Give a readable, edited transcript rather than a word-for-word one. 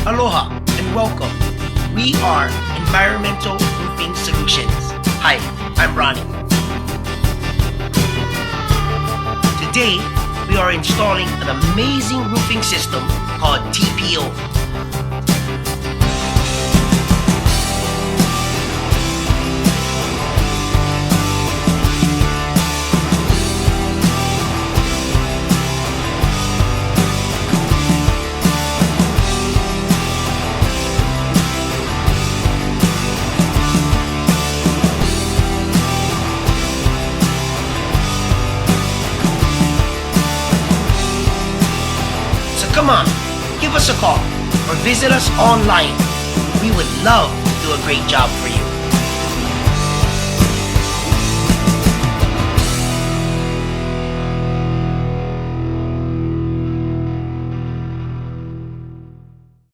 Aloha and welcome. We are Environmental Roofing Solutions. Hi, I'm Ronnie. Today, we are installing an amazing roofing system called TPO. Come on, give us a call or visit us online. We would love to do a great job for you.